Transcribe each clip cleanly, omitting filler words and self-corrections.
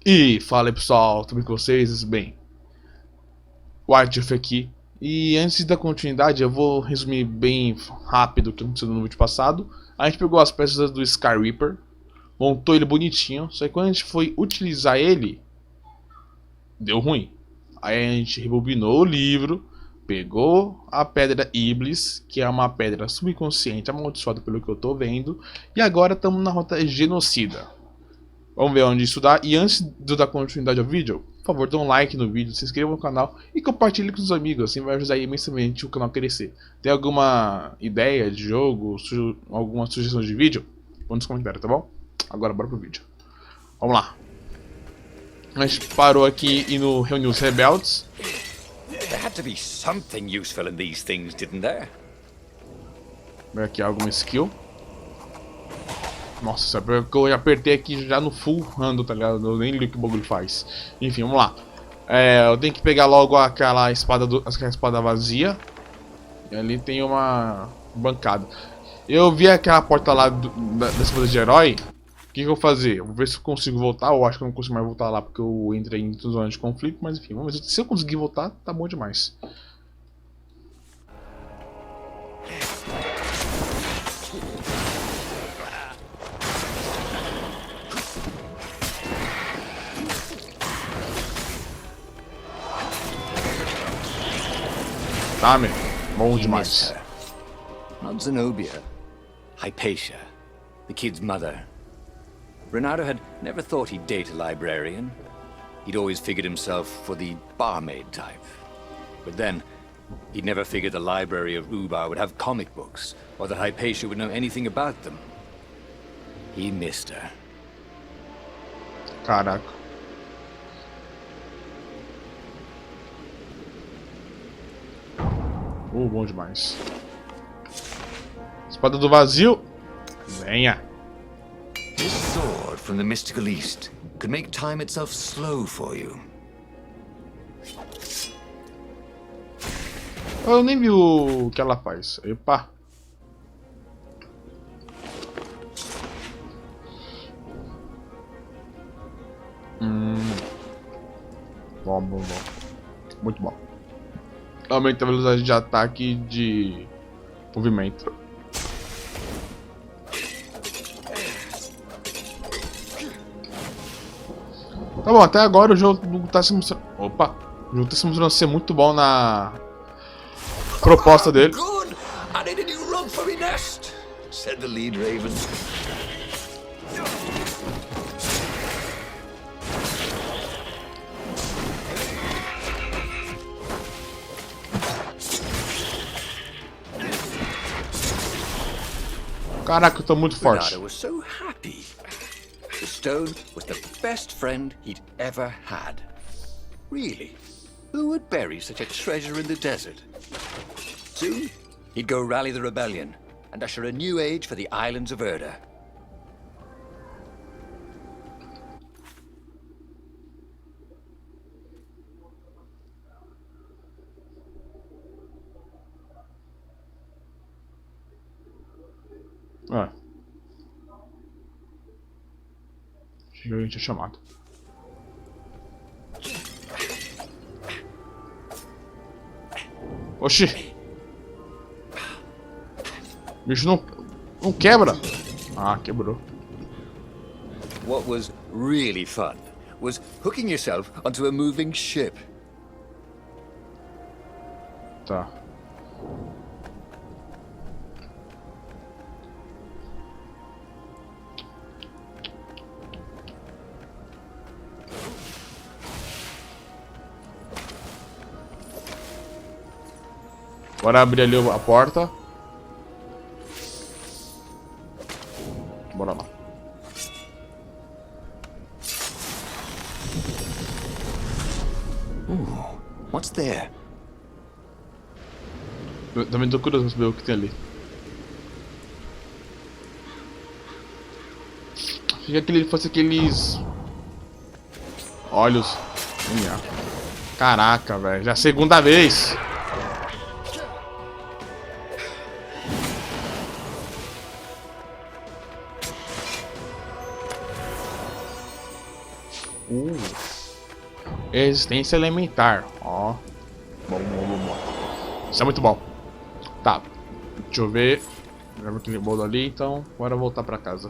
E fala aí pessoal, tudo bem com vocês? Bem, o Artif aqui. E antes da continuidade, eu vou resumir bem rápido o que aconteceu no vídeo passado. A gente pegou as peças do Sky Reaper, montou ele bonitinho, só que quando a gente foi utilizar ele, deu ruim. Aí a gente rebobinou o livro, pegou a pedra Iblis, que é uma pedra subconsciente amaldiçoada pelo que eu tô vendo, e agora estamos na rota genocida. Vamos ver onde isso dá. E antes de eu dar continuidade ao vídeo, por favor, dê um like no vídeo, se inscreva no canal e compartilhe com os amigos, assim vai ajudar imensamente o canal a crescer. Tem alguma ideia de jogo, alguma sugestão de vídeo? Põe nos comentários, tá bom? Agora bora pro vídeo. Vamos lá. A gente parou aqui e no reuniu os rebeldes. There had to be something useful in these things, didn't there? Ver aqui alguma skill. Nossa, eu apertei aqui já no full rando, tá ligado? Eu nem li o que o bagulho faz. Enfim, vamos lá. Eu tenho que pegar logo aquela espada vazia. E ali tem uma bancada. Eu vi aquela porta lá da espada de herói. O que eu vou fazer? Eu vou ver se eu consigo voltar. Eu acho que eu não consigo mais voltar lá porque eu entrei em zona de conflito. Mas enfim, vamos ver. Se eu conseguir voltar, tá bom demais. Tá, meu. Bom demais. Not Zenobia, Hypatia, the kid's mother. Renato had never thought he'd date a librarian. He'd always figured himself for the barmaid type. But then, he'd never figured the library of Ubar would have comic books, or that Hypatia would know anything about them. He missed her. Caraca. Bom demais. Espada do vazio. Venha. This sword from the mystical east could make time itself slow for you. Eu nem vi o que ela faz. Epa. Bom. Muito bom. Aumenta a velocidade de ataque e de movimento. Tá bom, até agora o jogo tá se mostrando. Opa! O jogo tá se mostrando ser muito bom na proposta dele. Good! I need a new rug for my nest, said the lead raven. Caraca, eu tô muito forte. Renato was so happy. The stone was the best friend he'd ever had. Really? Who would bury such a treasure in the desert? Soon, he'd go rally the rebellion and usher a new age for the islands of Erda. Chega, a gente é chamado. Oxi! O bicho não quebra! Ah, quebrou. What was really fun was hooking yourself onto a moving ship. Tá. Bora abrir ali a porta. Bora lá. What's there? Eu também tô curioso pra saber o que tem ali. Achei que ele fosse aqueles olhos. Caraca, velho. Já é a segunda vez. Resistência elementar. Ó. Bom. Isso é muito bom. Tá. Deixa eu ver. Já vi aquele bolo ali, então. Bora voltar pra casa.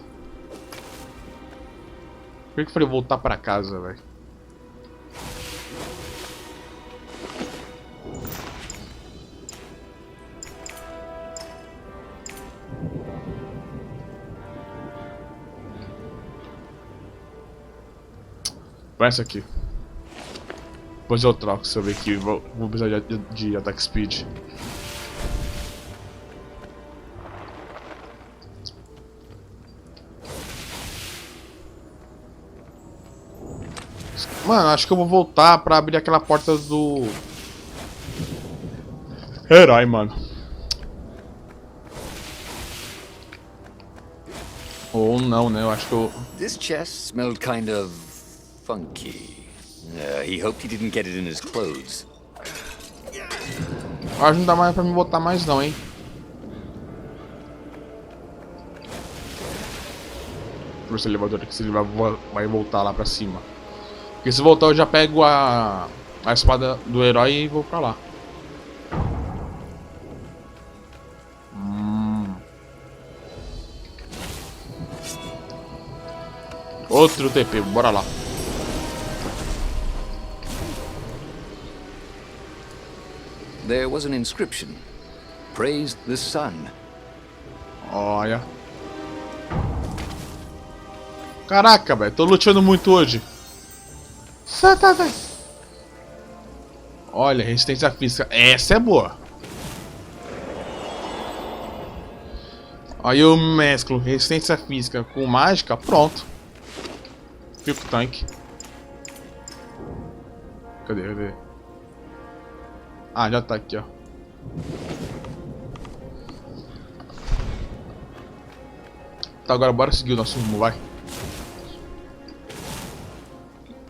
Por que eu falei voltar pra casa, velho? Vai essa aqui. Depois eu troco, se eu ver que vou precisar de attack speed. Mano, acho que eu vou voltar pra abrir aquela porta do herói, mano. Ou não, né? Eu acho que eu... This chest smelled kind of funky. He hoped he didn't get it in his clothes. Acho que não dá mais pra me botar mais não, hein? Deixa eu ver se o elevador aqui, se ele vai voltar lá pra cima. Porque se voltar eu já pego a espada do herói e vou pra lá. Outro TP, bora lá. There was an inscription. Praise the sun. Olha. Caraca, velho, tô lutando muito hoje. Tá, velho. Olha, resistência física. Essa é boa. Aí eu mesclo resistência física com mágica, pronto. Fico tanque. Cadê? Ah, já tá aqui, ó. Tá, agora bora seguir o nosso rumo, vai.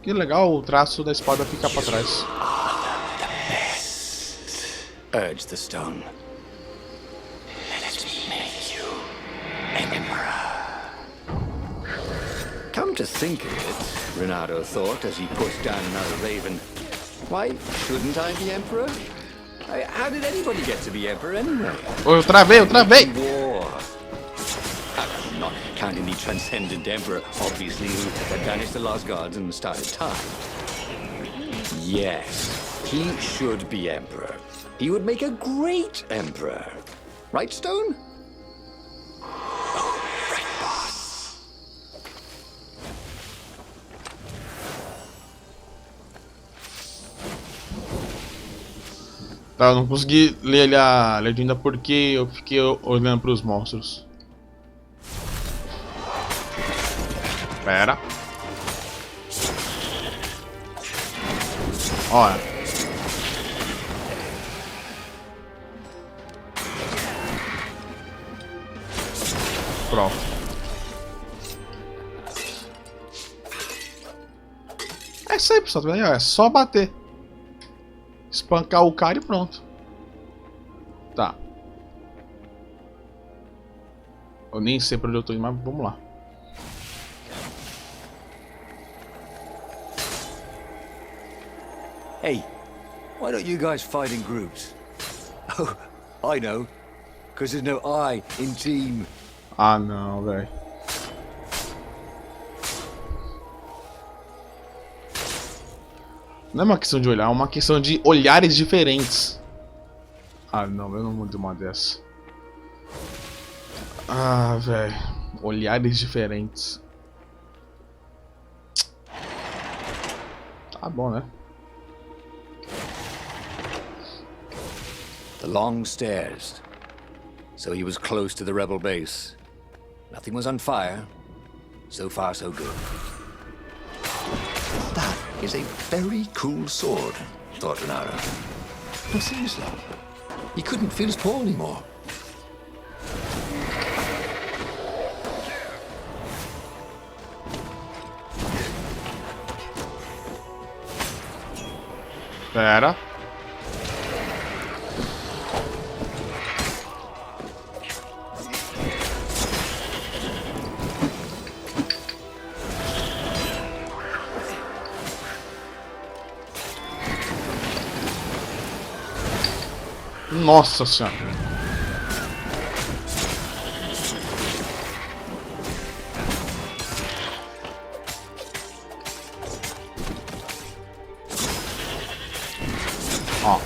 Que legal, o traço da espada fica pra trás. Urge the stone. Let me make you emperor. Come to think of it, Renato thought as he pushed down another raven. Why shouldn't I be emperor? How did anybody get to be emperor anyway? Eu travei! War. Not counting the transcendent emperor, obviously, who had banished the lost gods and started time. Yes, he should be emperor. He would make a great emperor. Right, Stone? Oh, right, boss. Tá, eu não consegui ler a legenda porque eu fiquei olhando pros monstros. Pera. Olha. Pronto. É isso aí, pessoal. É só bater. Espancar o cara e pronto. Tá. Eu nem sei pra onde eu tô indo, mas vamos lá. Hey, why don't you guys fight in groups? Oh, I know. Because there's no I in team. Ah, não, velho. Não é uma questão de olhar, é uma questão de olhares diferentes. Ah, não, eu não vou ter uma dessa. Ah, velho. Olhares diferentes. Tá bom, né? The long stairs. So he was close to the rebel base. Nothing was on fire. So far, so good. That is a very cool sword, thought Renato. No, seriously. He couldn't feel his paw anymore. Pera. Nossa senhora. Ó.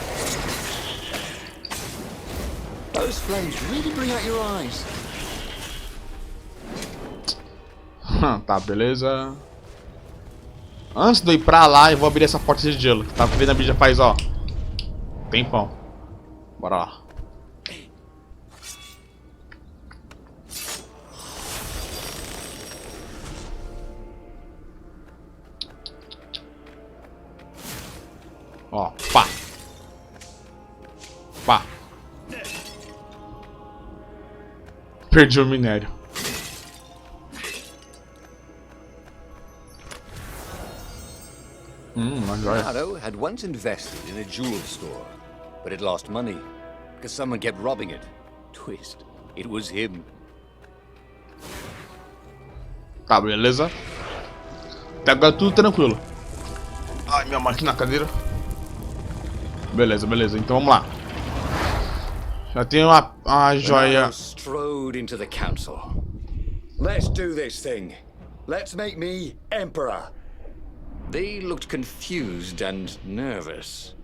Those flames really bring out your eyes. Tá, beleza. Antes de eu ir pra lá, eu vou abrir essa porta de gelo. Que tá vendo abrir já faz, ó, tempão. Bora lá. Ó, pá. Pá. Perdi o minério. Uma joia. Renato had once invested in a jewel store, but it lost money because someone kept robbing it. Twist, it was him. Tá, beleza. Até agora tudo tranquilo. Ai, minha máquina na cadeira. Beleza, beleza. Então vamos lá. Já tem uma joia. Renato strode into the council. Let's do this thing. Let's make me emperor. They looked confused and nervous.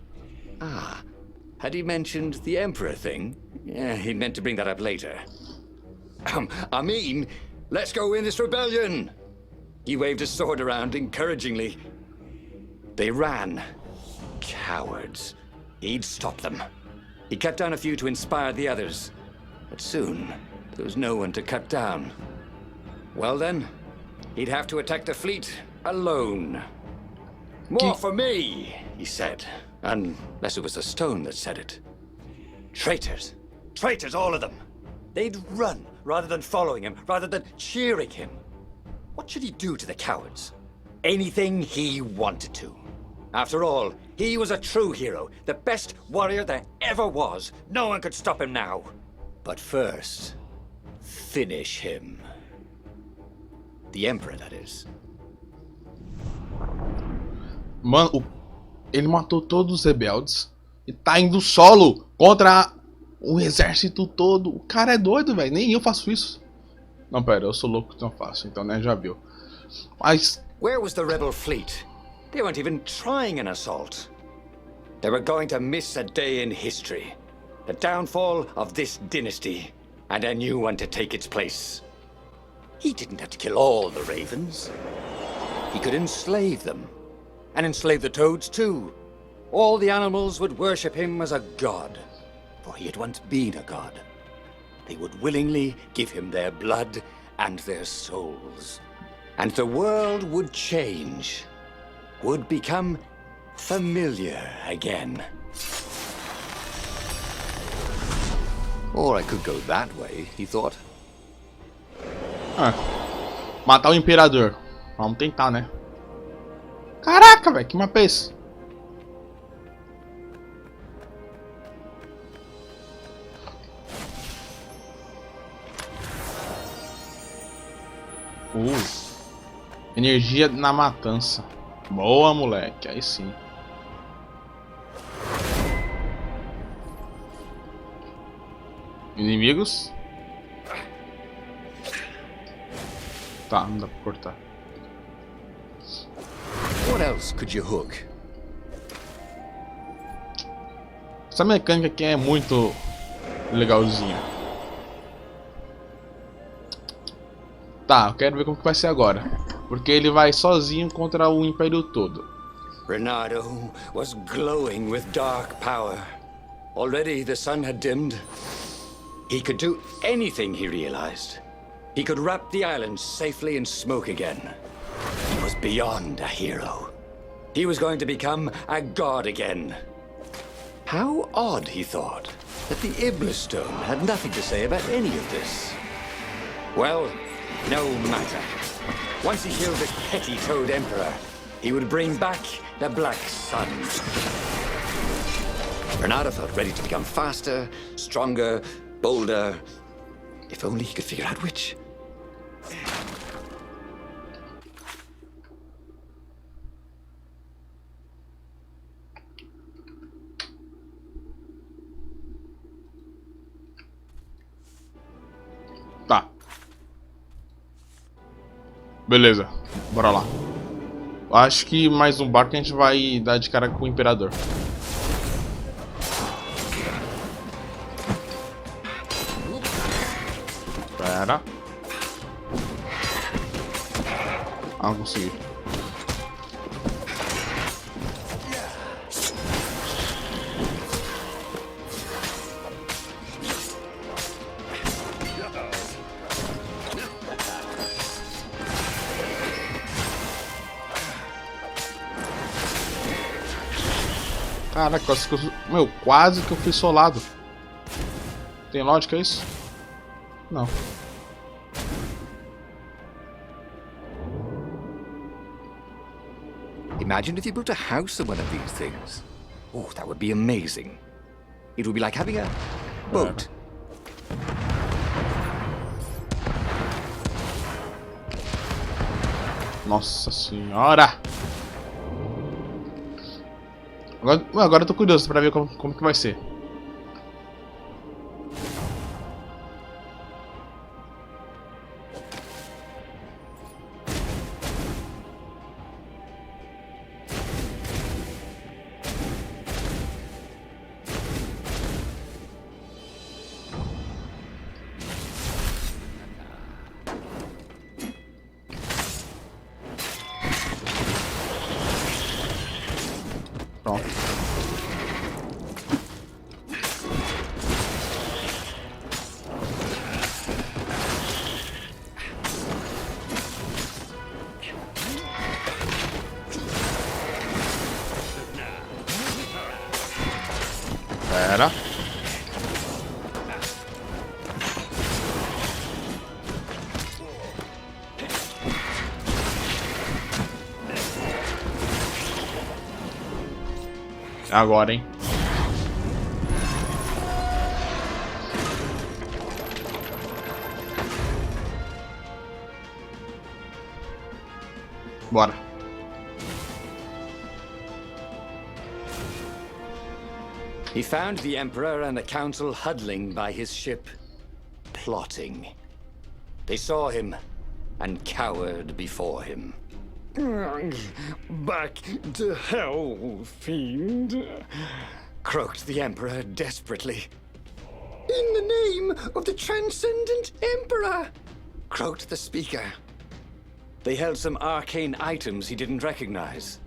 Ah, had he mentioned the emperor thing? Yeah, he'd meant to bring that up later. I mean, let's go win this rebellion. He waved his sword around encouragingly. They ran. Cowards. He'd stop them. He cut down a few to inspire the others. But soon, there was no one to cut down. Well then, he'd have to attack the fleet alone. More for me, he said. Unless it was the stone that said it. Traitors. Traitors, all of them. They'd run rather than following him, rather than cheering him. What should he do to the cowards? Anything he wanted to. After all, he was a true hero, the best warrior there ever was. No one could stop him now. But first, finish him. The Emperor, that is. Mano, ele matou todos os rebeldes e tá indo solo contra o exército todo. O cara é doido, velho. Nem eu faço isso. Não, pera, eu sou louco que não faço, então, né, já viu. Mas... Where was the rebel fleet? They weren't even trying an assault. They were going to miss a day in history. The downfall of this dynasty, and a new one to take its place. He didn't have to kill all the ravens. He could enslave them. And enslave the toads too. All the animals would worship him as a god, for he had once been a god. They would willingly give him their blood and their souls. And the world would change, would become familiar again. Or I could go that way, he thought. Matar o imperador. Vamos tentar, né? Caraca, velho, que mapa é esse? Energia na matança. Boa, moleque, aí sim. Inimigos? Tá, não dá pra cortar. What else could you hook? Essa mecânica aqui é muito legalzinha. Tá, eu quero ver como que vai ser agora. Porque ele vai sozinho contra o Império todo. Renato was glowing with dark power. Already the sun had dimmed. He could do anything, he realized. He could wrap the island safely in smoke again. He was beyond a hero. He was going to become a god again. How odd, he thought, that the Iblis Stone had nothing to say about any of this. Well, no matter. Once he killed this petty Toad Emperor, he would bring back the Black Sun. Renato felt ready to become faster, stronger, bolder. If only he could figure out which. Beleza, bora lá. Acho que mais um barco a gente vai dar de cara com o imperador. Pera. Ah, consegui. Caraca, quase que eu fui solado. Tem lógica isso? Não. Imagine if you built a house of one of these things. Oh, that would be amazing. It would be like having a boat. Nossa senhora! Agora eu tô curioso pra ver como que vai ser. Pronto. Pera. Agora, hein? Bora. He found the Emperor and the Council huddling by his ship, plotting. They saw him and cowered before him. Back to hell, fiend. Croaked the Emperor desperately. In the name of the Transcendent Emperor! Croaked the Speaker. They held some arcane items he didn't recognize.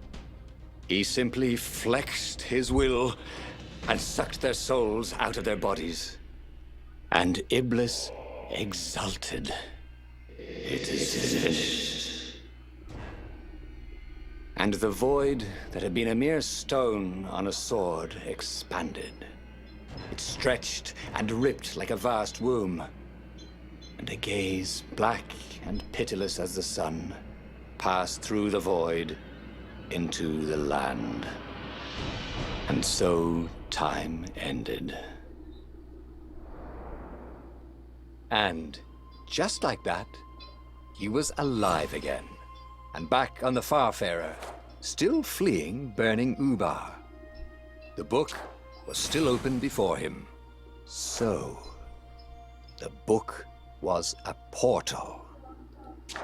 He simply flexed his will and sucked their souls out of their bodies. And Iblis exulted. It is finished. And the void that had been a mere stone on a sword expanded. It stretched and ripped like a vast womb. And a gaze, black and pitiless as the sun, passed through the void into the land. And so time ended. And just like that, he was alive again. And back on the Farfarer, still fleeing burning Ubar. The book was still open before him. So, the book was a portal.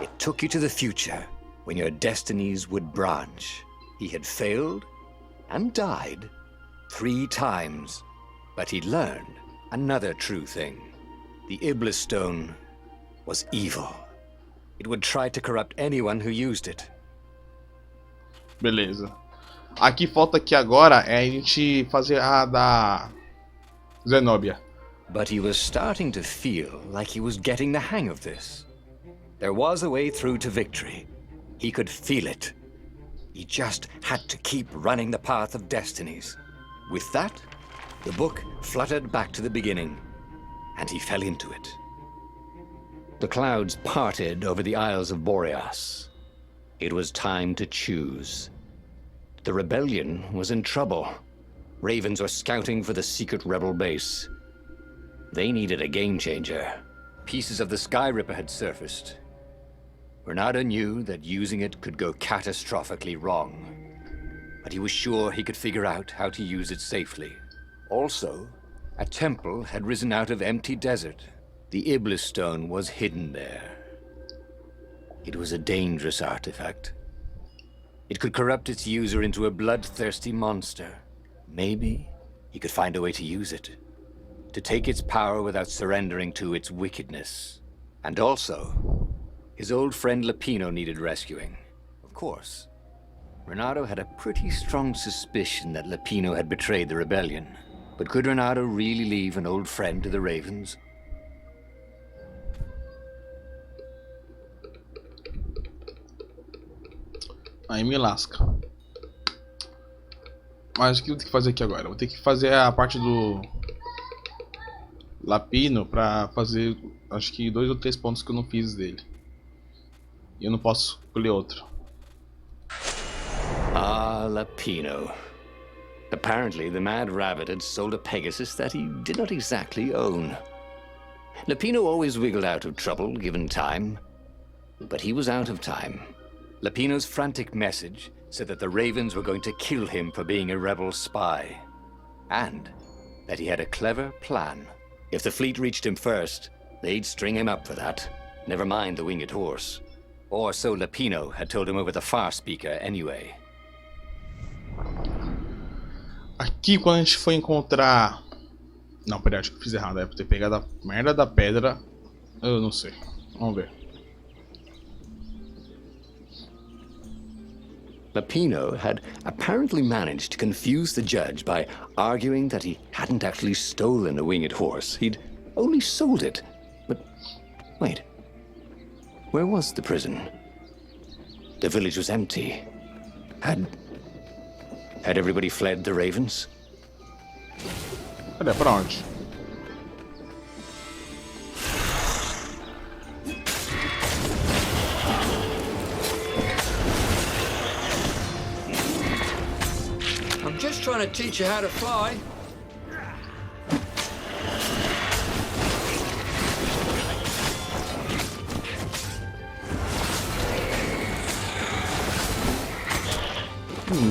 It took you to the future, when your destinies would branch. He had failed and died 3 times, but he learned another true thing. The Iblis Stone was evil. It would try to corrupt anyone who used it. Beleza. Aqui falta aqui agora é a gente fazer a da Zenobia. But he was starting to feel like he was getting the hang of this. There was a way through to victory. He could feel it. He just had to keep running the Path of Destinies. With that, the book fluttered back to the beginning, and he fell into it. The clouds parted over the Isles of Boreas. It was time to choose. The rebellion was in trouble. Ravens were scouting for the secret rebel base. They needed a game changer. Pieces of the Sky Ripper had surfaced. Renato knew that using it could go catastrophically wrong, but he was sure he could figure out how to use it safely. Also, a temple had risen out of empty desert. The Iblis Stone was hidden there. It was a dangerous artifact. It could corrupt its user into a bloodthirsty monster. Maybe he could find a way to use it, to take its power without surrendering to its wickedness. And also, his old friend Lapino needed rescuing. Of course, Renato had a pretty strong suspicion that Lapino had betrayed the rebellion. But could Renato really leave an old friend to the Ravens? Aí me lasca. Mas o que eu tenho que fazer aqui agora? Eu vou ter que fazer a parte do Lapino pra fazer, acho que 2 ou 3 pontos que eu não fiz dele. E eu não posso escolher outro. Ah, Lapino. Apparently, the Mad Rabbit had sold a Pegasus that he did not exactly own. Lapino always wiggled out of trouble, given time. But he was out of time. Lapino's frantic message said that the Ravens were going to kill him for being a rebel spy. And that he had a clever plan. If the fleet reached him first, they'd string him up for that. Never mind the winged horse. Or so Lapino had told him over the far speaker anyway. Aqui quando a gente for encontrar... Não, peraí, acho que eu fiz errado. É por ter pegado a merda da pedra. Eu não sei. Vamos ver. Lapino had apparently managed to confuse the judge by arguing that he hadn't actually stolen a winged horse. He'd only sold it. But wait. Where was the prison? The village was empty. Had everybody fled the Ravens? Cadê? Pra onde? I'm just trying to teach you how to fly.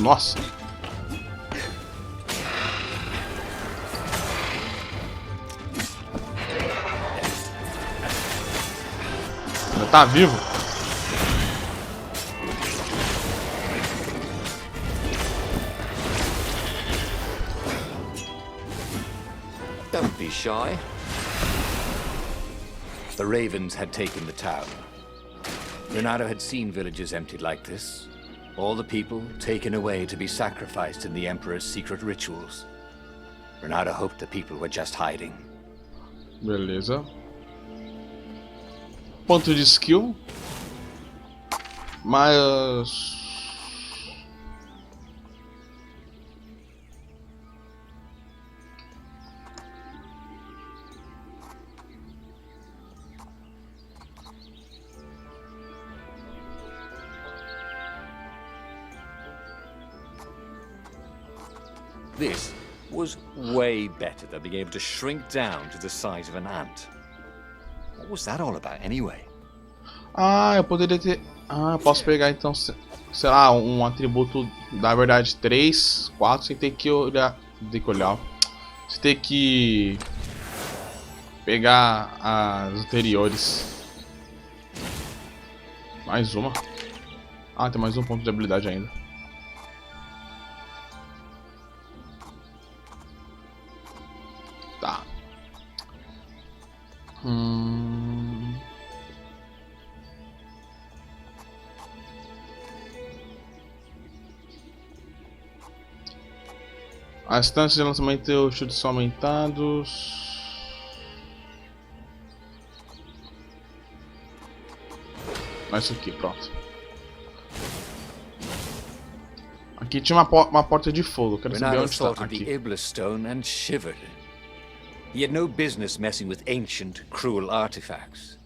Nossa. Ainda tá vivo? Don't be shy. The Ravens had taken the town. Renato had seen villages emptied like this. All the people taken away to be sacrificed in the Emperor's secret rituals. Renato hoped the people were just hiding. Beleza. Ponto de skill. Mas... This was way better than being able to shrink down to the size of an ant. What was that all about anyway? Ah, eu poderia ter... Ah, posso pegar então, sei lá, um atributo da verdade 3, 4, sem ter que olhar... Sem ter que... pegar as anteriores. Mais uma. Ah, tem mais um ponto de habilidade ainda. Tá. As distâncias de lançamento e os chutes são aumentados. Isso aqui, pronto. Aqui tinha uma porta de fogo. Quero saber Renato onde está. thought of the Aqui. Iblis stone and shivered. He had no business messing with ancient, cruel artifacts.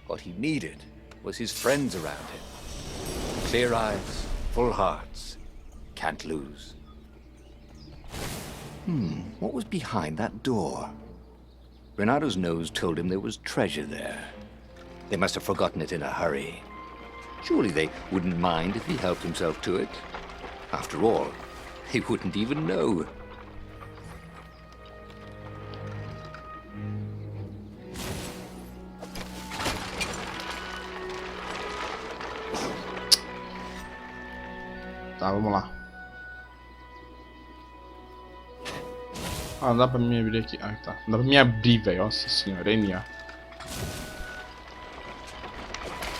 What he needed was his friends around him. Clear eyes, full hearts. Can't lose. What was behind that door? Renato's nose told him there was treasure there. They must have forgotten it in a hurry. Surely they wouldn't mind if he helped himself to it. After all, they wouldn't even know. Tá, vamos lá. Ah, não dá pra me abrir aqui. Ah, tá. Não dá pra me abrir, velho. Nossa senhora, NA.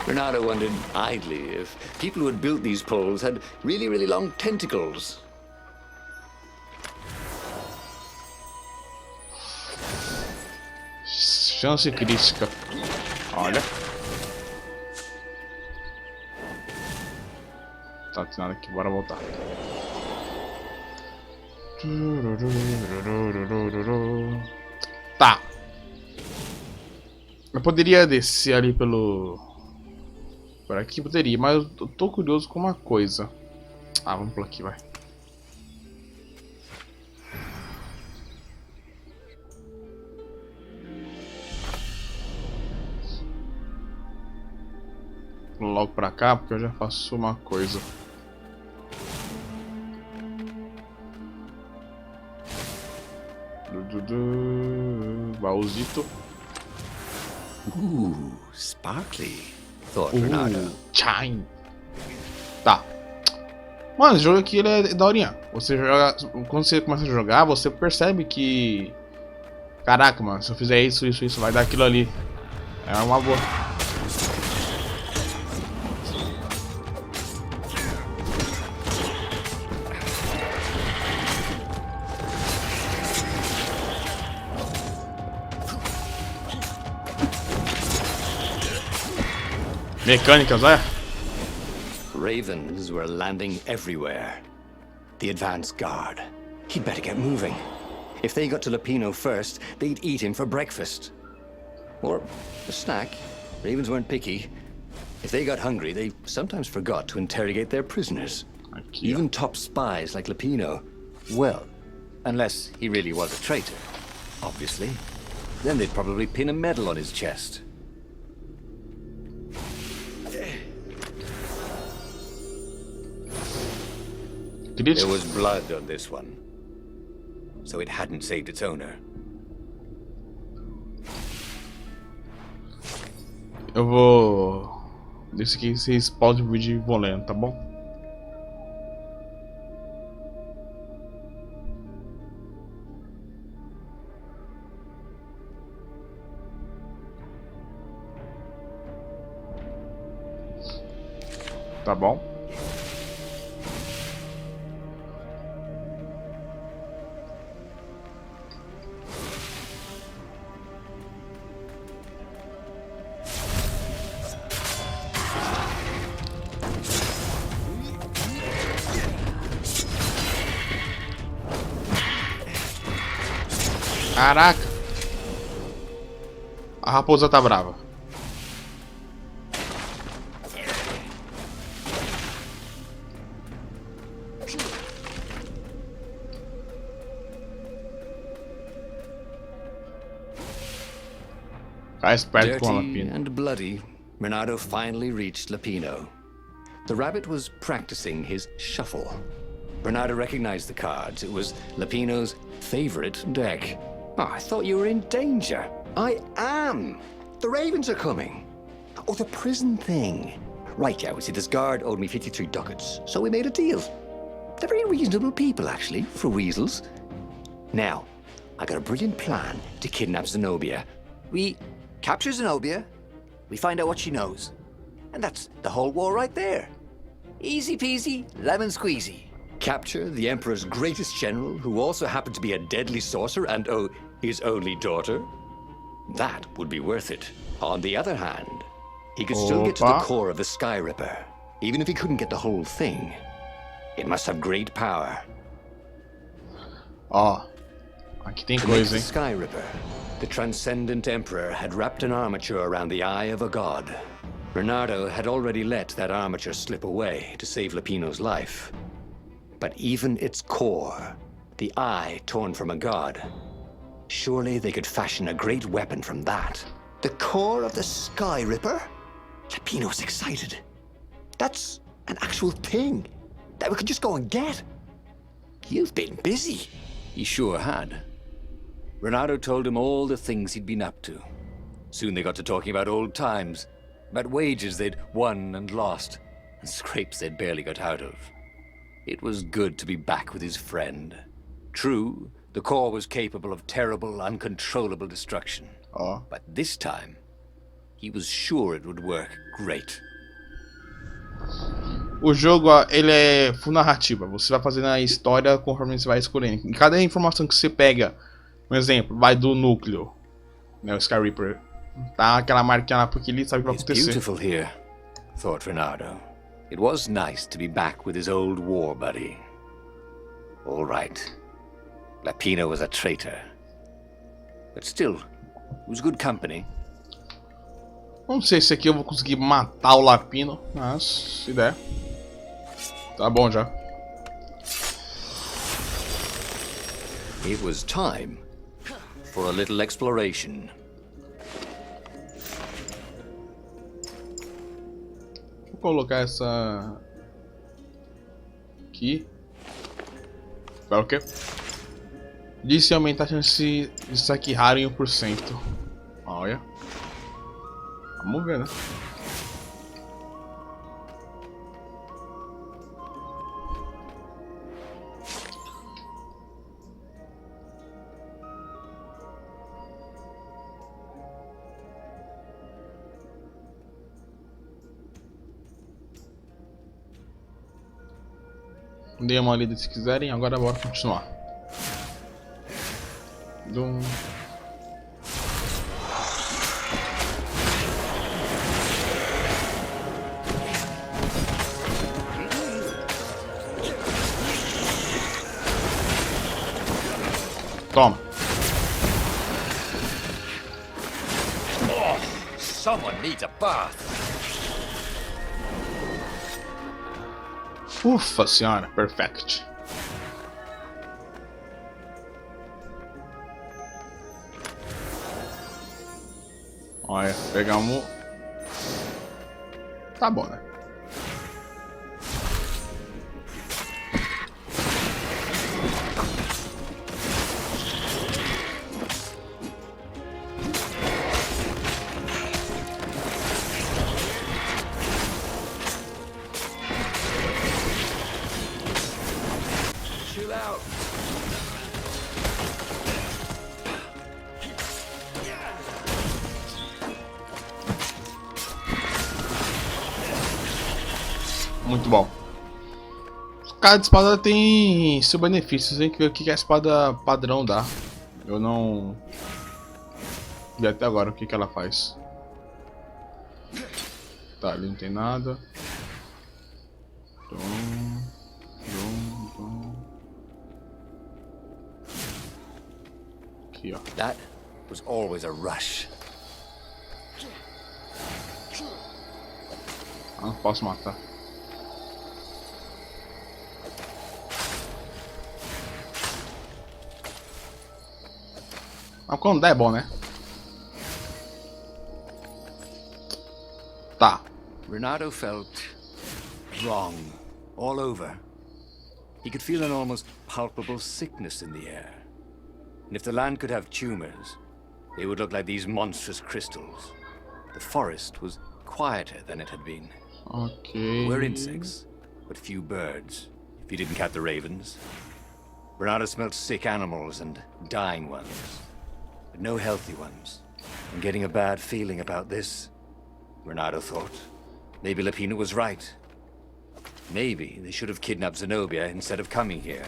Renato wondered idly if people who had built these poles had really long tentacles. Chance crítica. Olha. Tá, tem nada aqui. Bora voltar. Tá. Eu poderia descer ali pelo... Por aqui poderia, mas eu tô curioso com uma coisa. Ah, vamos por aqui, vai. Vou logo pra cá, porque eu já faço uma coisa. Baúzito. Sparkly, thought Renato. Chime. Tá. Mano, esse jogo aqui ele é daorinha. Você joga. Quando você começa a jogar, você percebe que. Caraca, mano, se eu fizer isso, vai dar aquilo ali. É uma boa. Mecânicas, olha. Ravens were landing everywhere. The advance guard. He'd better get moving. If they got to Lapino first, they'd eat him for breakfast. Or a snack. Ravens weren't picky. If they got hungry, they sometimes forgot to interrogate their prisoners. Aqui, Even top spies like Lapino. Well, unless he really was a traitor, obviously. Then they'd probably pin a medal on his chest. There was blood on this one, so it hadn't saved its owner. Eu vou... Desse aqui vocês podem vir de volendo, tá bom? Tá bom? Caraca! A raposa tá brava. Fica esperto com a Dirty Lapino. and bloody, Renato finally reached Lapino. The rabbit was practicing his shuffle. Renato recognized the cards. It was Lapino's favorite deck. Oh, I thought you were in danger. I am. The ravens are coming. Oh, the prison thing. Right, yeah, we see this guard owed me 53 ducats, so we made a deal. They're very reasonable people, actually, for weasels. Now, I got a brilliant plan to kidnap Zenobia. We capture Zenobia, we find out what she knows. And that's the whole war right there. Easy peasy, lemon squeezy. Capture the Emperor's greatest general, who also happened to be a deadly sorcerer and, oh, his only daughter. That would be worth it. On the other hand, he could still get to the core of the Sky Ripper, even if he couldn't get the whole thing. It must have great power. Ó, aqui tem To make coisa, the hein? Sky Ripper, the transcendent Emperor had wrapped an armature around the eye of a god. Renato had already let that armature slip away to save Lapino's life. But even its core, the eye torn from a god, surely they could fashion a great weapon from that. The core of the Sky Ripper? Lapino's excited. That's an actual thing that we could just go and get. You've been busy. He sure had. Renato told him all the things he'd been up to. Soon they got to talking about old times, about wages they'd won and lost, and scrapes they'd barely got out of. It was good to be back with his friend. True, the core was capable of terrible, uncontrollable destruction. Ó. But this time, he was sure it would work great. O jogo, ó, ele é full narrativa. Você vai fazendo a história conforme você vai escolhendo. Em cada informação que você pega, um exemplo, vai do núcleo, né, o Sky Reaper, tá aquela marquinha lá porque ele sabe o que vai It's acontecer. beautiful here, thought Renato. It was nice to be back with his old war buddy. All right. Lapino was a traitor. But still, it was good company. Não sei se aqui eu vou conseguir matar o Lapino, mas se der. Tá bom já. It was time for a little exploration. Vou colocar essa aqui. Para o quê? Disse aumentar a chance de saque raro em 1%. Olha. Vamos ver, né? Dê uma lida se quiserem, agora bora continuar. Toma. Someone needs a bath. Ufa senhora, perfect. Olha, pegamos. Tá bom, né? Chill out. Muito bom. Cada espada tem seu benefício. Tem que ver o que a espada padrão dá. Eu não vi até agora o que ela faz. Tá, ali não tem nada. Aqui, ó. That was always a rush. Ah, não posso matar. Mas quando der é bom, né? Tá. Renato felt wrong all over. He could feel an almost palpable sickness in the air. And if the land could have tumors, they would look like these monstrous crystals. The forest was quieter than it had been. Ok. There were insects, but few birds, if you didn't count the ravens. Renato smelled sick animals and dying ones, but no healthy ones. I'm getting a bad feeling about this, Renato thought. Maybe Lapino was right. Maybe they should have kidnapped Zenobia instead of coming here.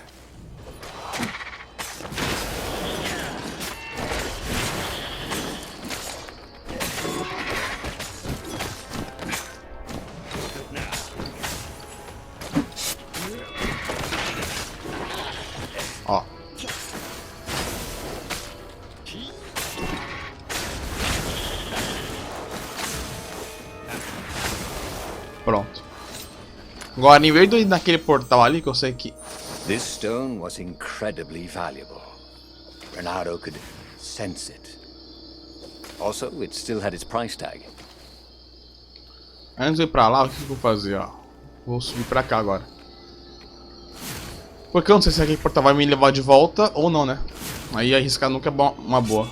Ó. Pronto. Agora, em vez de ir naquele portal ali, que eu sei que... This stone was incredibly valuable. Renato could sense it. Also, it still had its price tag. Antes de ir pra lá, o que eu vou fazer, ó? Vou subir pra cá agora. Porque eu não sei se aquele portal vai me levar de volta ou não, né? Aí arriscar nunca é uma boa.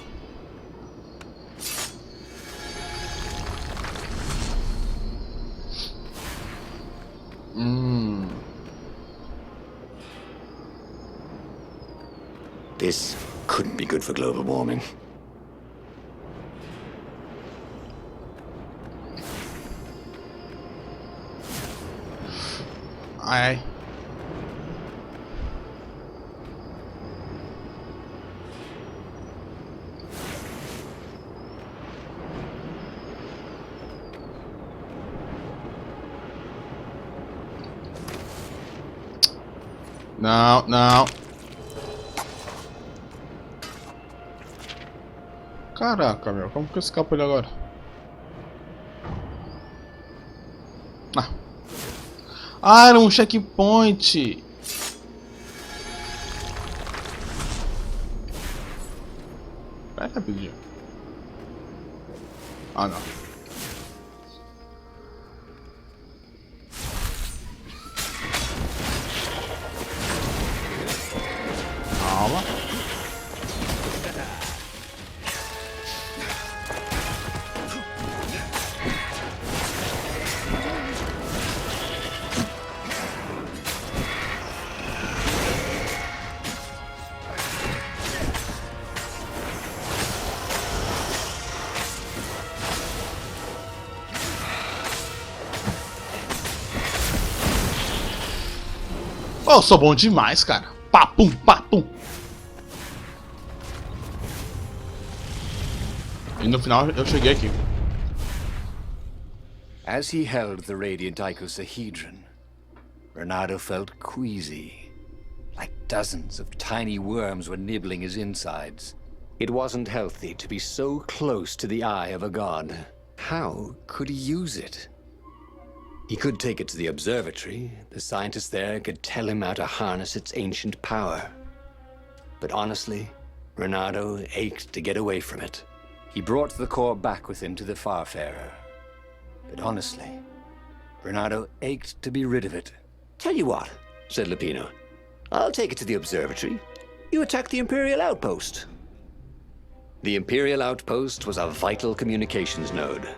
This couldn't be good for global warming. Ai. Não, não. Caraca, meu. Como que eu escapo ele agora? Ah, era um checkpoint. Pera rapidinho. Ah, não. Calma. Oh, eu sou bom demais, cara. Papum, papum. E no final eu cheguei aqui. As he held the radiant icosahedron, Renato felt queasy, like dozens of tiny worms were nibbling his insides. It wasn't healthy to be so close to the eye of a god. How could he use it? He could take it to the observatory. The scientists there could tell him how to harness its ancient power. But honestly, Renato ached to get away from it. He brought the core back with him to the Farfarer. But honestly, Renato ached to be rid of it. Tell you what, said Lapino. I'll take it to the observatory. You attack the Imperial outpost. The Imperial outpost was a vital communications node.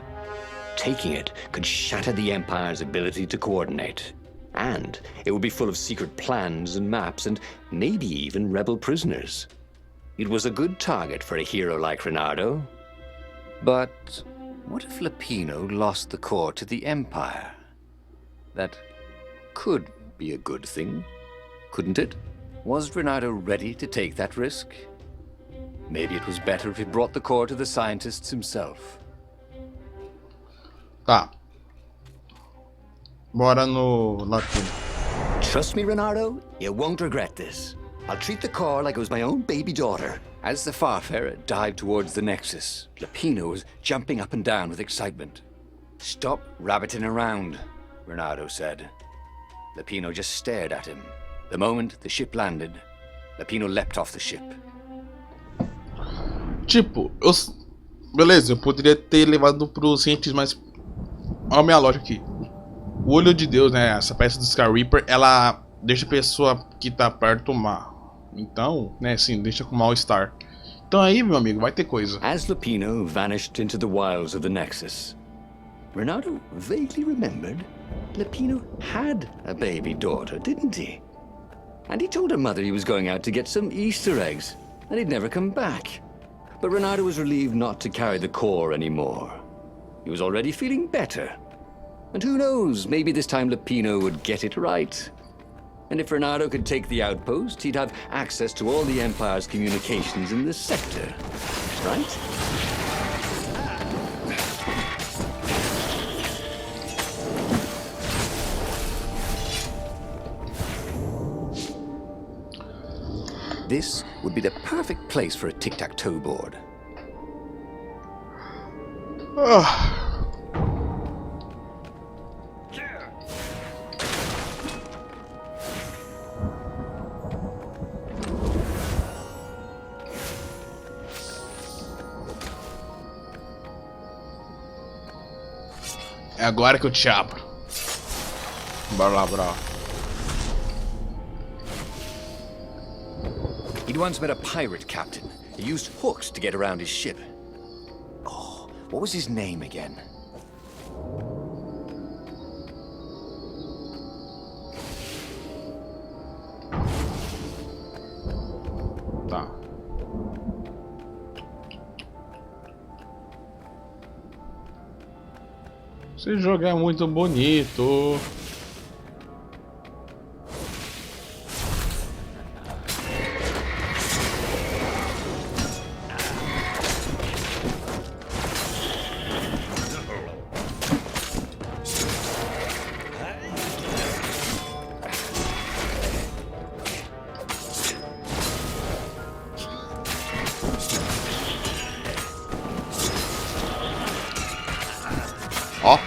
Taking it could shatter the Empire's ability to coordinate. And it would be full of secret plans and maps and maybe even rebel prisoners. It was a good target for a hero like Renato. But what if Lapino lost the core to the Empire? That could be a good thing, couldn't it? Was Renato ready to take that risk? Maybe it was better if he brought the core to the scientists himself. Tá. Bora no Lapino. Trust me, Renato, you won't regret this. I'll treat the core like it was my own baby daughter. As the Farfarer dived towards the Nexus, Lapino was jumping up and down with excitement. Stop rabbiting around, Renato said. Lapino just stared at him. The moment the ship landed, Lapino leapt off the ship. Tipo, beleza, eu poderia ter levado pro cientista, mas olha a minha lógica aqui. O olho de Deus, né, essa peça do Sky Reaper, ela deixa a pessoa que tá perto má. Então, né, assim, deixa com mal-estar. Então aí, meu amigo, vai ter coisa. As Lapino vanished into the wilds of the Nexus, Renato vaguely remembered Lapino had a baby daughter, didn't he? And he told her mother he was going out to get some Easter eggs, and he'd never come back. But Renato was relieved not to carry the core anymore. He was already feeling better. And who knows, maybe this time Lapino would get it right. And if Renato could take the outpost, he'd have access to all the Empire's communications in this sector. Right? This would be the perfect place for a tic-tac-toe board. É agora que eu te abro. Bora lá, bora lá. He'd once met a pirate captain. He used hooks to get around his ship. Oh, what was his name again? Tá. Esse jogo é muito bonito. Ó.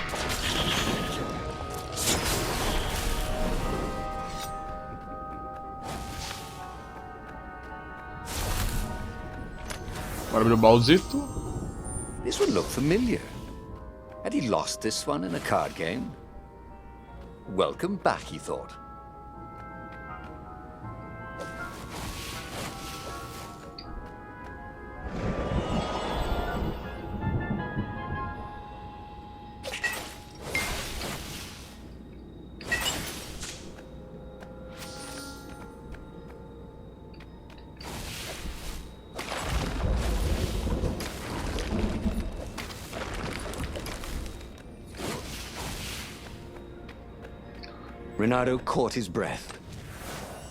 Bora abrir o baúzito. This would look familiar. Had he lost this one in a card game? Welcome back, he thought. Renato caught his breath.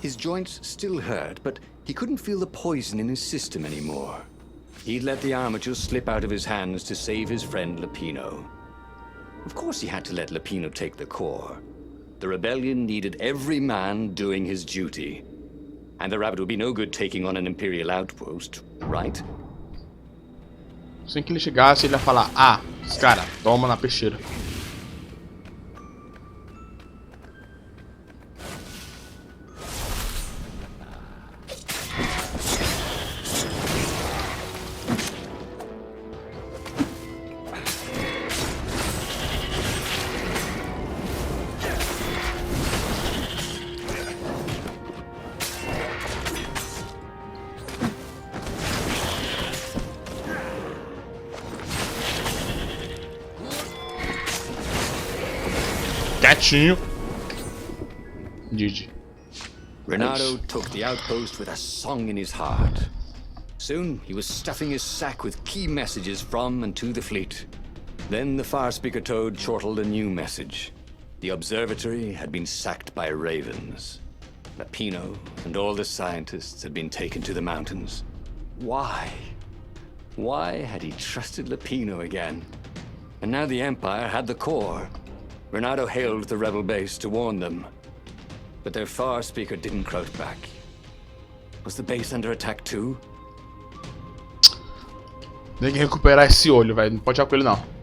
His joints still hurt, but he couldn't feel the poison in his system anymore. He'd let the armature slip out of his hands to save his friend Lapino. Of course he had to let Lapino take the core. The rebellion needed every man doing his duty. And the rabbit would be no good taking on an Imperial outpost, right? Assim que ele chegasse, ele ia falar: ah, os cara, toma na peixeira. Quietinho. GG. Renato took the outpost with a song in his heart. Soon, he was stuffing his sack with key messages from and to the fleet. Then the far speaker toad chortled a new message. The observatory had been sacked by ravens. Lapino and all the scientists had been taken to the mountains. Why? Why had he trusted Lapino again? And now the Empire had the core. Renato hailed the rebel base to warn them. But their far speaker didn't croak back. Was the base under attack too? Tem que recuperar esse olho, velho. Não pode jogar com ele, não.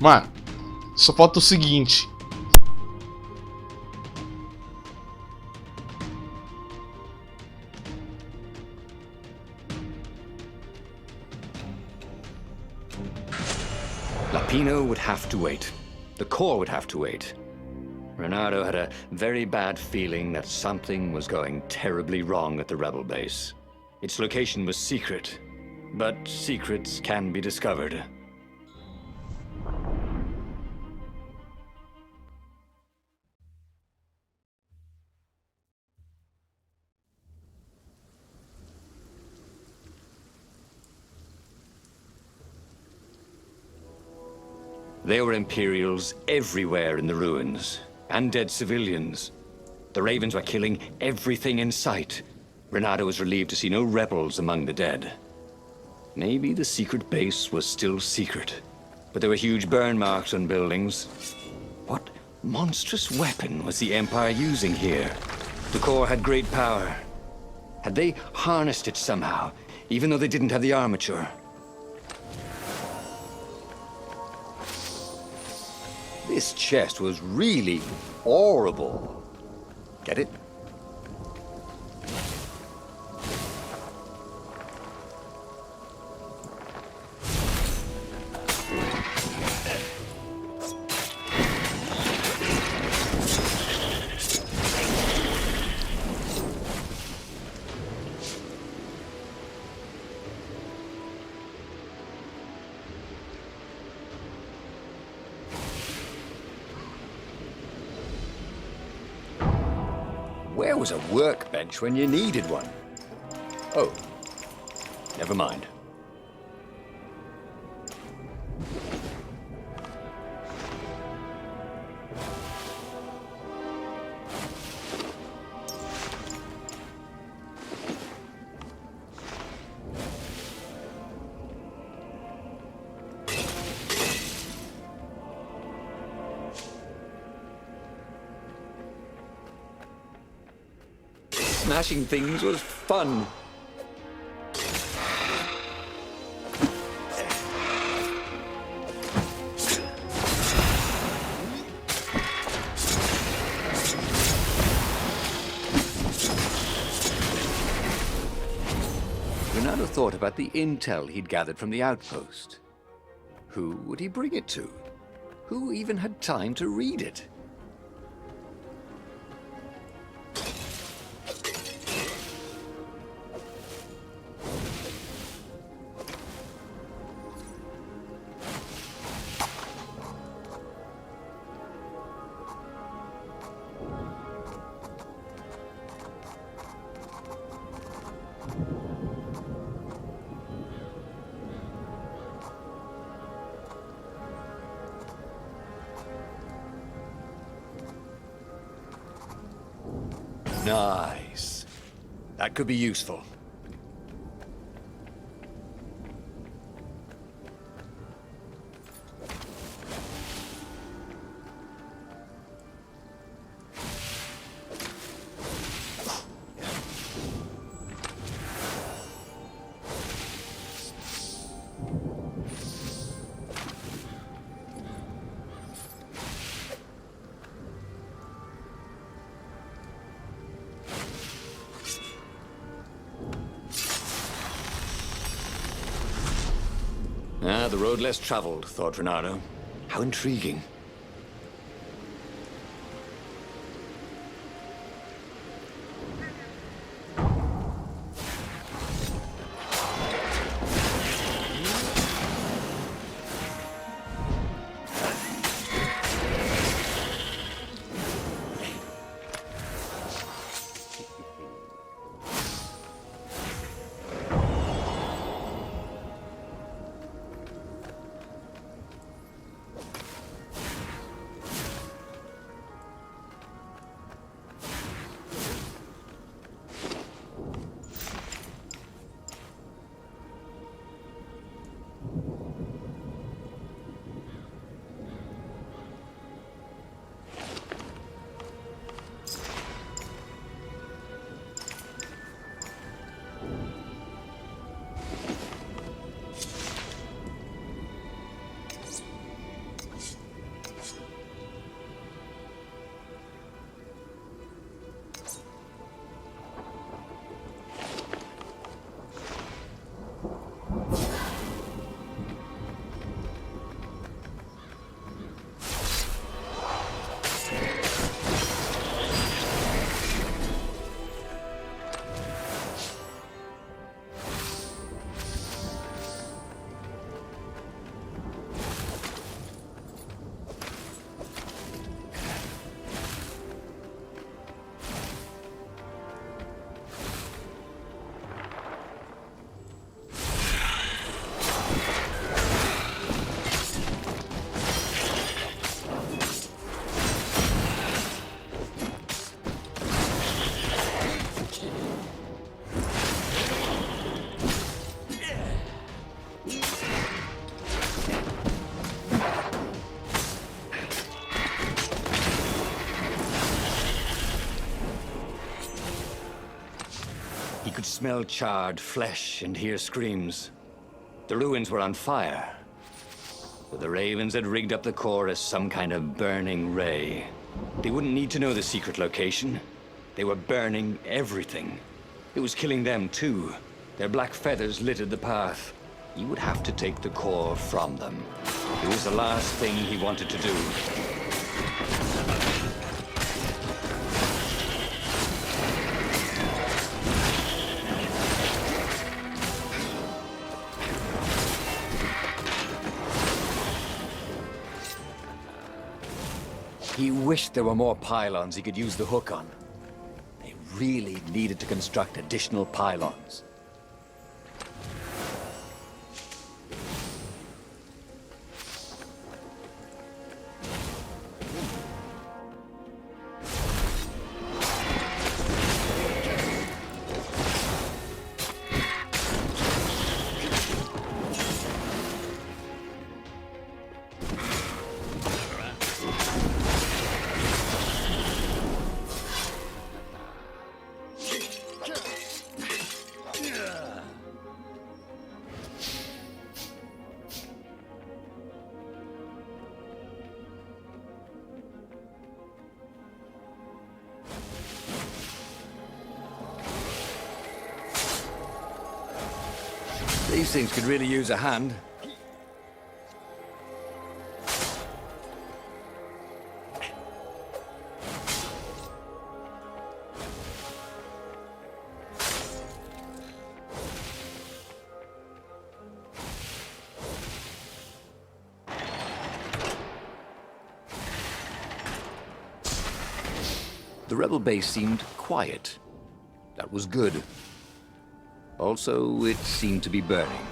Mano, só falta o seguinte. Lapino would have to wait. The core would have to wait. Renato had a very bad feeling that something was going terribly wrong at the rebel base. Its location was secret, but secrets can be discovered. There were Imperials everywhere in the ruins, and dead civilians. The Ravens were killing everything in sight. Renato was relieved to see no rebels among the dead. Maybe the secret base was still secret, but there were huge burn marks on buildings. What monstrous weapon was the Empire using here? The core had great power. Had they harnessed it somehow, even though they didn't have the armature? This chest was really horrible. Get it? Where was a workbench when you needed one? Oh, never mind. Smashing things was fun. Renato thought about the intel he'd gathered from the outpost. Who would he bring it to? Who even had time to read it? Nice. That could be useful. Ah, the road less traveled, thought Renato. How intriguing. He could smell charred flesh and hear screams. The ruins were on fire, but the Ravens had rigged up the core as some kind of burning ray. They wouldn't need to know the secret location. They were burning everything. It was killing them too. Their black feathers littered the path. He would have to take the core from them. It was the last thing he wanted to do. He wished there were more pylons he could use the hook on. They really needed to construct additional pylons. These things could really use a hand. The rebel base seemed quiet. That was good. Also, it seemed to be burning.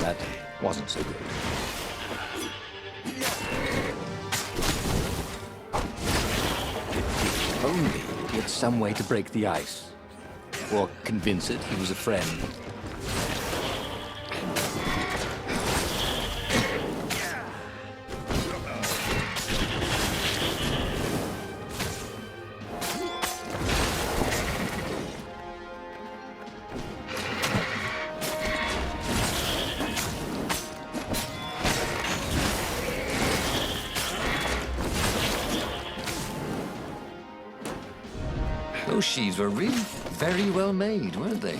That wasn't so good. If only he had some way to break the ice. Or convince it he was a friend. Those sheaves were really very well made, weren't they?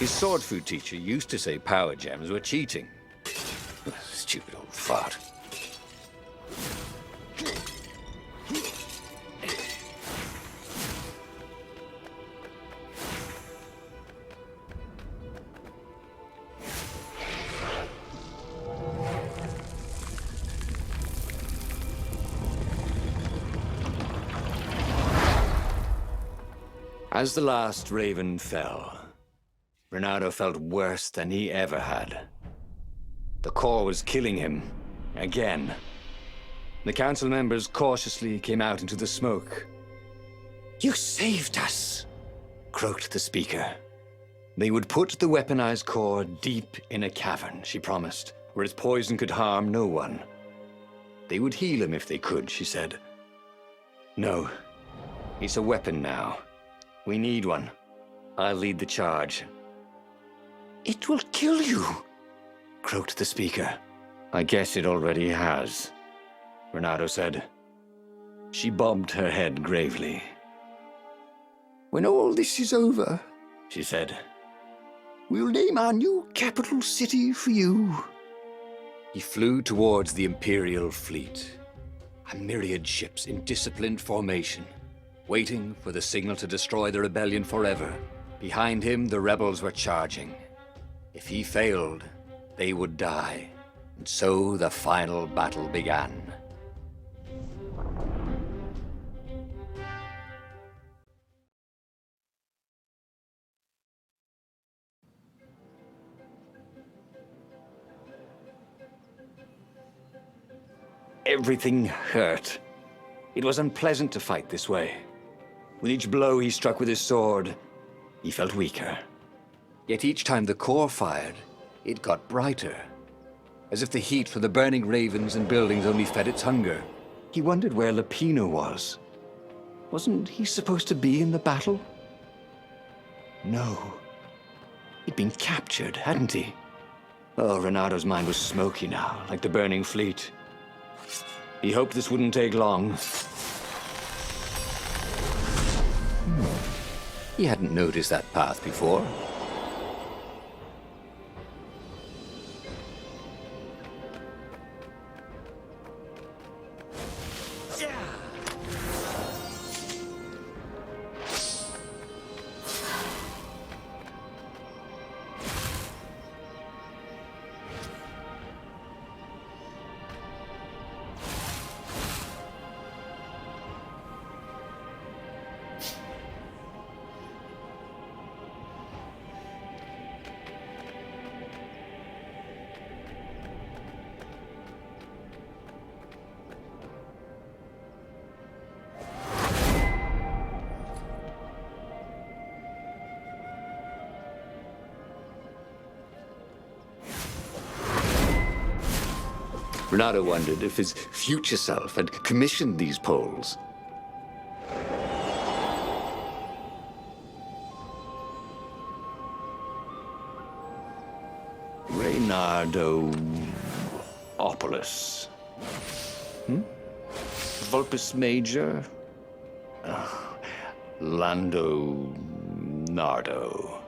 His sword food teacher used to say power gems were cheating. Stupid old fart. As the last raven fell, Renato felt worse than he ever had. The core was killing him, again. The council members cautiously came out into the smoke. "You saved us," croaked the speaker. They would put the weaponized core deep in a cavern, she promised, where its poison could harm no one. They would heal him if they could, she said. No, it's a weapon now. We need one. I'll lead the charge. "It will kill you," croaked the speaker. "I guess it already has," Renato said. She bobbed her head gravely. "When all this is over," she said, "we'll name our new capital city for you." He flew towards the Imperial fleet, a myriad ships in disciplined formation, waiting for the signal to destroy the rebellion forever. Behind him, the rebels were charging. If he failed, they would die. And so the final battle began. Everything hurt. It was unpleasant to fight this way. With each blow he struck with his sword, he felt weaker. Yet each time the core fired, it got brighter. As if the heat from the burning ravens and buildings only fed its hunger. He wondered where Lapino was. Wasn't he supposed to be in the battle? No. He'd been captured, hadn't he? Oh, Renato's mind was smoky now, like the burning fleet. He hoped this wouldn't take long. He hadn't noticed that path before. Renato wondered if his future self had commissioned these poles. Reynardo-opoulos. Vulpus Major? Lando Nardo.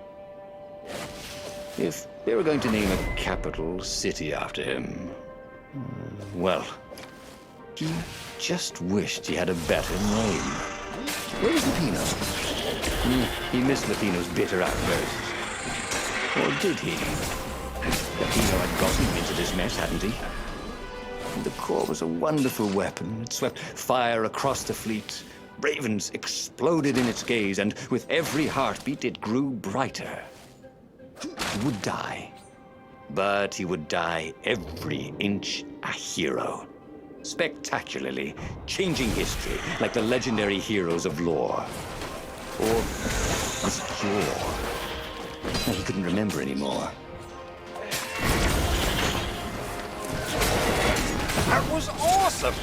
If they were going to name a capital city after him, well, he just wished he had a better name. Where's Lapino? He missed Lapino's bitter outbursts. Or did he? Lapino had gotten him into this mess, hadn't he? The core was a wonderful weapon. It swept fire across the fleet. Ravens exploded in its gaze, and with every heartbeat, it grew brighter. He would die. But he would die every inch a hero. Spectacularly changing history like the legendary heroes of lore. Or was it yore? He couldn't remember anymore. That was awesome!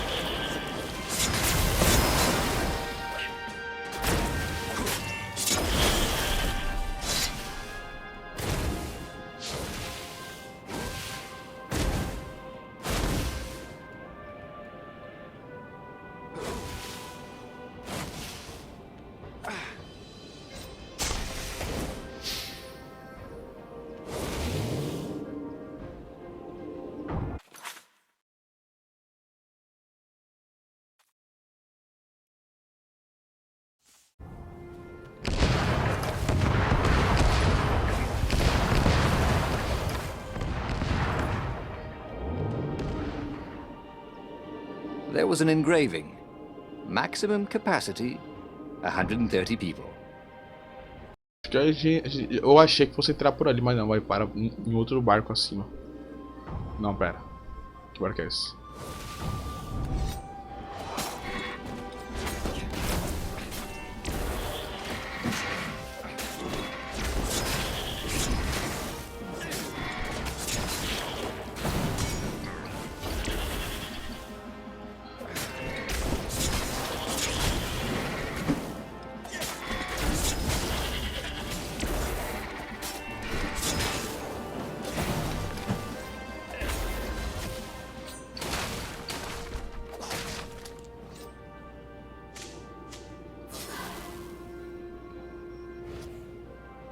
There was an engraving. Maximum capacity, 130 people. Eu achei que fosse entrar por ali, mas não, vai para em outro barco acima. Não, pera. Que barco é esse?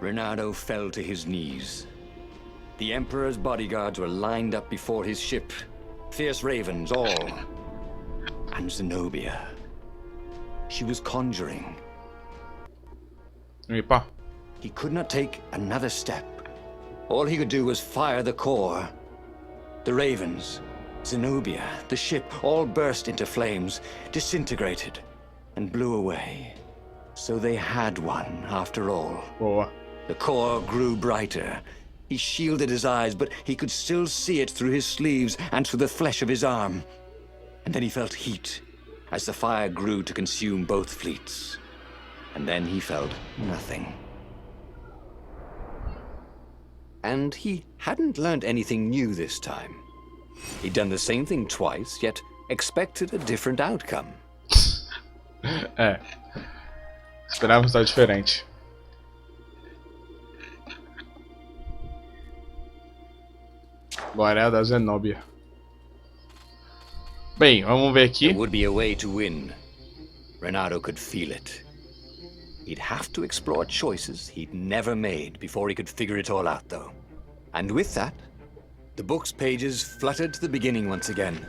Renato fell to his knees. The Emperor's bodyguards were lined up before his ship. Fierce ravens, all. And Zenobia. She was conjuring. Epa. He could not take another step. All he could do was fire the core. The ravens, Zenobia, the ship, all burst into flames, disintegrated, and blew away. So they had one, after all. Boa. The core grew brighter. He shielded his eyes, but he could still see it through his sleeves and through the flesh of his arm. And then he felt heat, as the fire grew to consume both fleets. And then he felt nothing. And he hadn't learned anything new this time. He'd done the same thing twice, yet expected a different outcome. É. Esperava estar diferente. Agora é a da Zenobia. Bem, vamos ver aqui. There would be a way to win. Renato could feel it. He'd have to explore choices he'd never made before he could figure it all out, though. And with that, the book's pages fluttered to the beginning once again,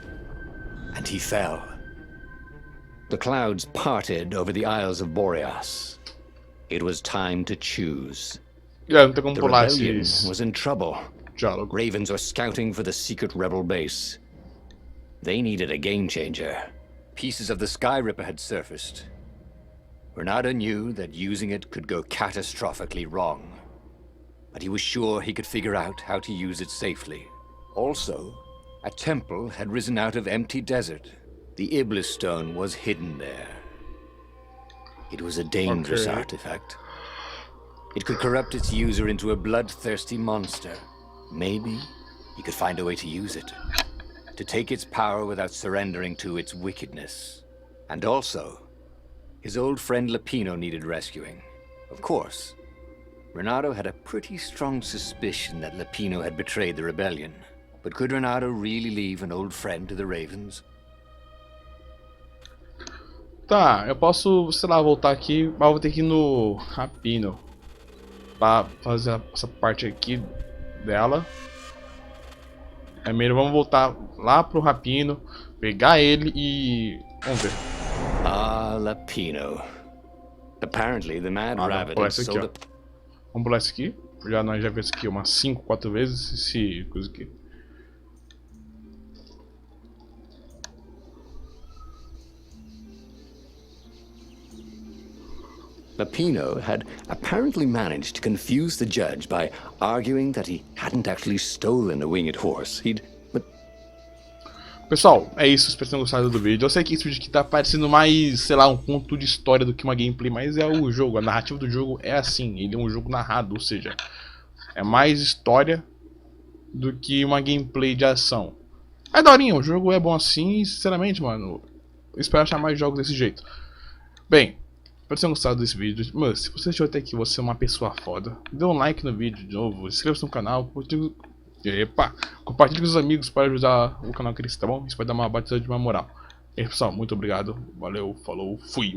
and he fell. The clouds parted over the Isles of Boreas. It was time to choose. Não tem como The pular rebellion esses was in trouble. diálogos. Ravens were scouting for the secret rebel base. They needed a game changer. Pieces of the Sky Ripper had surfaced. Renato knew that using it could go catastrophically wrong, but he was sure he could figure out how to use it safely. Also, a temple had risen out of empty desert. The Iblis stone was hidden there. It was a dangerous artifact. It could corrupt its user into a bloodthirsty monster. Maybe he could find a way to use it, to take its power without surrendering to its wickedness. And also, his old friend Lapino needed rescuing. Of course, Renato had a pretty strong suspicion that Lapino had betrayed the rebellion. But could Renato really leave an old friend to the Ravens? Tá, eu posso, sei lá, voltar aqui, mas eu vou ter que ir no Lapino pra fazer essa parte aqui dela. Primeiro vamos voltar lá pro Lapino, pegar ele e... vamos ver. Ah, Lapino. Apparently the mad rabbit had sold up. Vamos pular esse aqui. Nós já vimos isso aqui umas 5, 4 vezes, esse coisa aqui. Lapino had apparently managed to confuse the judge by arguing that he hadn't actually stolen a winged horse. Pessoal, é isso, espero que tenham gostado do vídeo. Eu sei que esse vídeo aqui tá parecendo mais, sei lá, um conto de história do que uma gameplay, mas é o jogo, a narrativa do jogo é assim, ele é um jogo narrado, ou seja, é mais história do que uma gameplay de ação. É daorinha, o jogo é bom assim e, sinceramente, mano, eu espero achar mais jogos desse jeito. Bem, espero que tenham gostado desse vídeo. Mano, se você chegou até aqui, você é uma pessoa foda. Dê um like no vídeo de novo, inscreva-se no canal, compartilhe com os amigos para ajudar o canal a crescer, tá bom? Isso vai dar uma batida de uma moral. E aí, pessoal, muito obrigado, valeu, falou, fui!